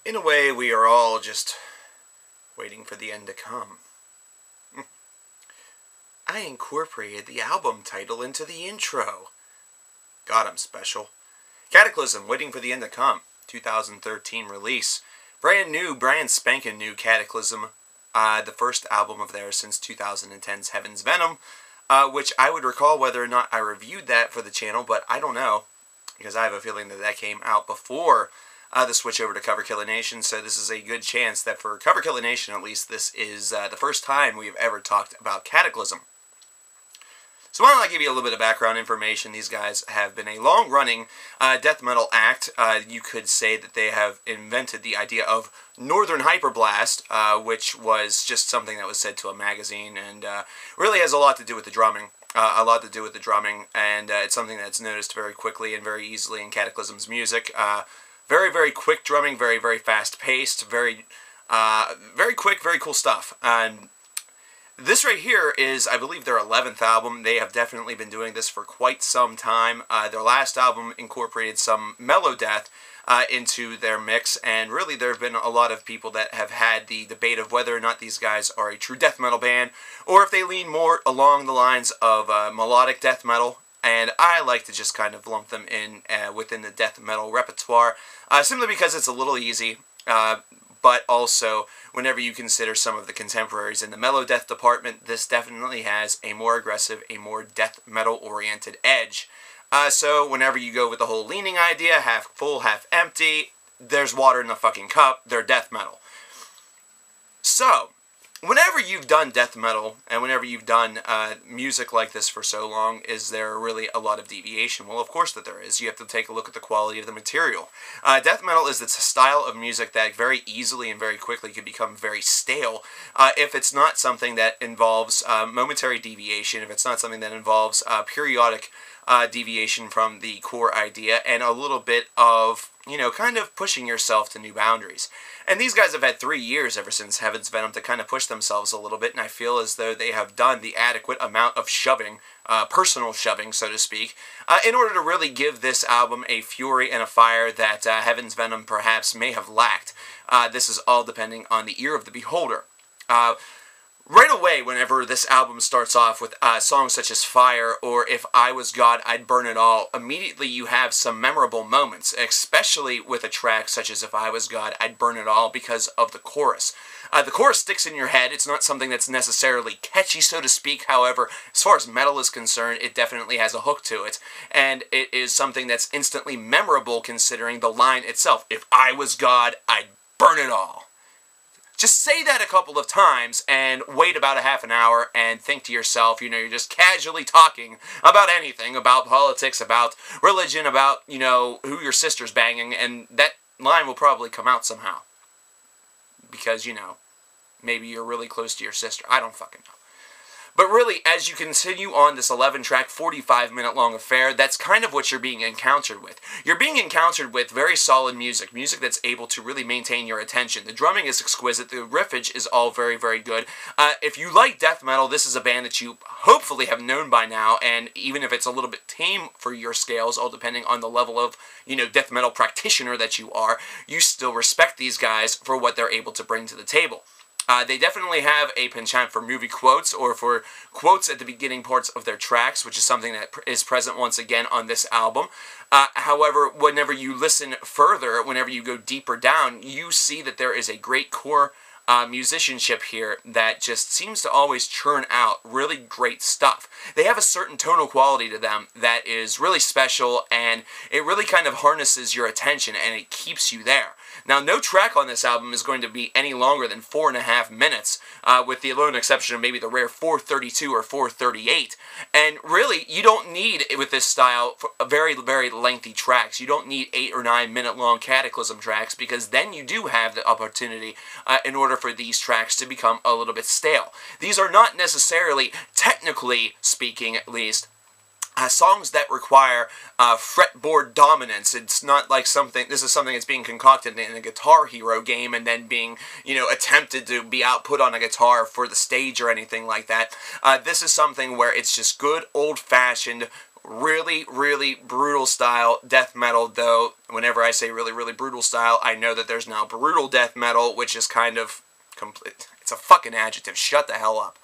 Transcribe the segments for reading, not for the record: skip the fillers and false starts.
In a way, we are all just waiting for the end to come. I incorporated the album title into the intro. God, I'm special. Kataklysm, Waiting for the End to Come, 2013 release. Brand spanking new Kataklysm, the first album of theirs since 2010's Heaven's Venom, which I would recall whether or not I reviewed that for the channel, but I don't know, because I have a feeling that that came out before the switch over to coverkillernation, so this is a good chance that for coverkillernation, at least, this is the first time we've ever talked about Kataklysm. So why don't I give you a little bit of background information. These guys have been a long-running death metal act. You could say that they have invented the idea of Northern Hyperblast, which was just something that was said to a magazine, and really has a lot to do with the drumming. And it's something that's noticed very quickly and very easily in Kataklysm's music. Very, very quick drumming, very, very fast-paced, very quick, very cool stuff. And this right here is, I believe, their 11th album. They have definitely been doing this for quite some time. Their last album incorporated some mellow death into their mix, and really there have been a lot of people that have had the debate of whether or not these guys are a true death metal band, or if they lean more along the lines of melodic death metal. And I like to just kind of lump them in within the death metal repertoire, simply because it's a little easy, but also whenever you consider some of the contemporaries in the mellow death department, this definitely has a more aggressive, a more death metal oriented edge. So whenever you go with the whole leaning idea, half full, half empty, there's water in the fucking cup, they're death metal. So whenever you've done death metal, and whenever you've done music like this for so long, is there really a lot of deviation? Well, of course that there is. You have to take a look at the quality of the material. Death metal is a style of music that very easily and very quickly can become very stale if it's not something that involves momentary deviation, if it's not something that involves periodic deviation from the core idea, and a little bit of, you know, kind of pushing yourself to new boundaries. And these guys have had 3 years ever since Heaven's Venom to kind of push themselves a little bit, and I feel as though they have done the adequate amount of shoving, personal shoving, so to speak, in order to really give this album a fury and a fire that Heaven's Venom perhaps may have lacked. This is all depending on the ear of the beholder. Right away, whenever this album starts off with songs such as Fire or If I Was God, I'd Burn It All, immediately you have some memorable moments, especially with a track such as If I Was God, I'd Burn It All because of the chorus. The chorus sticks in your head. It's not something that's necessarily catchy, so to speak. However, as far as metal is concerned, it definitely has a hook to it. And it is something that's instantly memorable considering the line itself. If I was God, I'd burn it all. Just say that a couple of times and wait about a half an hour and think to yourself, you know, you're just casually talking about anything, about politics, about religion, about, you know, who your sister's banging, and that line will probably come out somehow. Because, you know, maybe you're really close to your sister. I don't fucking know. But really, as you continue on this 11-track, 45-minute-long affair, that's kind of what you're being encountered with. You're being encountered with very solid music, music that's able to really maintain your attention. The drumming is exquisite, the riffage is all very, very good. If you like death metal, this is a band that you hopefully have known by now, and even if it's a little bit tame for your scales, all depending on the level of, you know, death metal practitioner that you are, you still respect these guys for what they're able to bring to the table. They definitely have a penchant for movie quotes, or for quotes at the beginning parts of their tracks, which is something that is present once again on this album. However, whenever you listen further, whenever you go deeper down, you see that there is a great core musicianship here that just seems to always churn out really great stuff. They have a certain tonal quality to them that is really special, and it really kind of harnesses your attention and it keeps you there. Now, no track on this album is going to be any longer than 4.5 minutes, with the alone exception of maybe the rare 4:32 or 4:38. And really, you don't need, with this style, very, very lengthy tracks. You don't need 8 or 9 minute long Kataklysm tracks, because then you do have the opportunity in order for these tracks to become a little bit stale. These are not necessarily, technically speaking at least, songs that require fretboard dominance. It's not like this is something that's being concocted in a Guitar Hero game and then being, you know, attempted to be output on a guitar for the stage or anything like that. This is something where it's just good, old-fashioned, Really, really brutal style death metal, though whenever I say really, really brutal style, I know that there's now brutal death metal, which is kind of complete. It's a fucking adjective. Shut the hell up.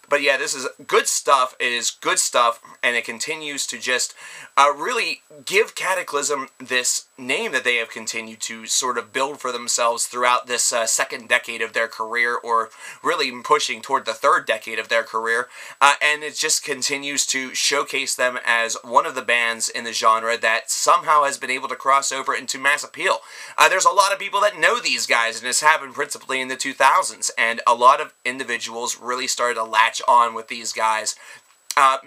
But yeah, this is good stuff. It is good stuff, and it continues to just really give Kataklysm this name that they have continued to sort of build for themselves throughout this second decade of their career, or really pushing toward the third decade of their career. And it just continues to showcase them as one of the bands in the genre that somehow has been able to cross over into mass appeal. There's a lot of people that know these guys, and this happened principally in the 2000s, and a lot of individuals really started to latch on with these guys,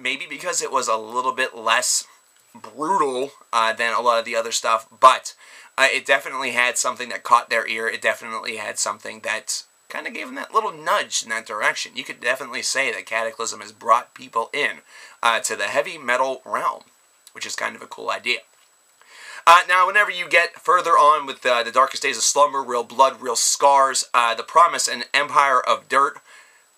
maybe because it was a little bit less brutal than a lot of the other stuff, but it definitely had something that caught their ear. It definitely had something that kind of gave them that little nudge in that direction. You could definitely say that Kataklysm has brought people in to the heavy metal realm, which is kind of a cool idea. Now, whenever you get further on with the Darkest Days of Slumber, Real Blood, Real Scars, The Promise, and Empire of Dirt,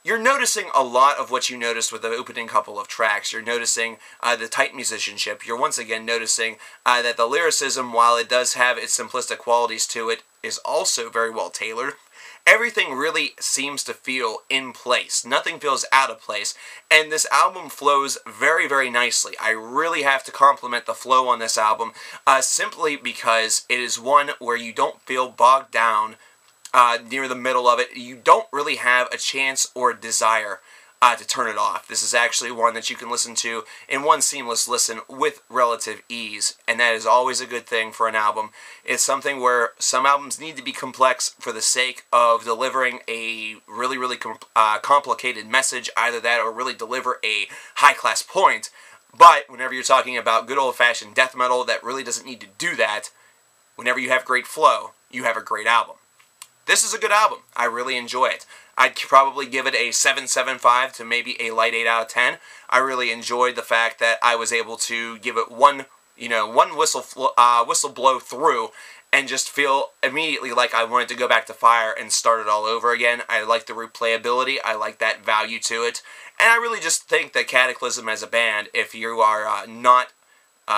you're noticing a lot of what you noticed with the opening couple of tracks. You're noticing the tight musicianship. You're once again noticing that the lyricism, while it does have its simplistic qualities to it, is also very well tailored. Everything really seems to feel in place. Nothing feels out of place. And this album flows very, very nicely. I really have to compliment the flow on this album, simply because it is one where you don't feel bogged down near the middle of it. You don't really have a chance or a desire to turn it off. This is actually one that you can listen to in one seamless listen with relative ease, and that is always a good thing for an album. It's something where some albums need to be complex for the sake of delivering a really, really complicated message, either that or really deliver a high-class point. But whenever you're talking about good old-fashioned death metal that really doesn't need to do that, whenever you have great flow, you have a great album. This is a good album. I really enjoy it. I'd probably give it a 7.75 to maybe a light 8 out of 10. I really enjoyed the fact that I was able to give it one whistle blow through and just feel immediately like I wanted to go back to Fire and start it all over again. I like the replayability. I like that value to it. And I really just think that Kataklysm as a band, if you are not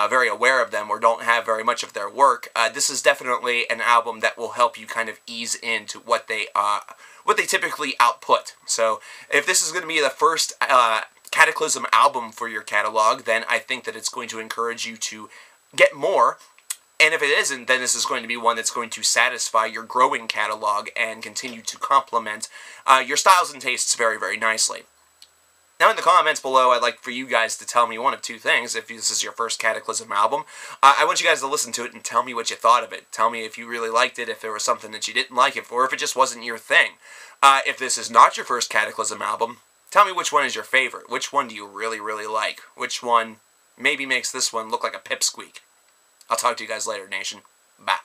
very aware of them or don't have very much of their work, this is definitely an album that will help you kind of ease into what they typically output. So if this is going to be the first Kataklysm album for your catalog, then I think that it's going to encourage you to get more. And if it isn't, then this is going to be one that's going to satisfy your growing catalog and continue to complement your styles and tastes very, very nicely. Now in the comments below, I'd like for you guys to tell me one of two things. If this is your first Kataklysm album, I want you guys to listen to it and tell me what you thought of it. Tell me if you really liked it, if there was something that you didn't like it, or if it just wasn't your thing. If this is not your first Kataklysm album, tell me which one is your favorite. Which one do you really, really like? Which one maybe makes this one look like a pipsqueak? I'll talk to you guys later, Nation. Bye.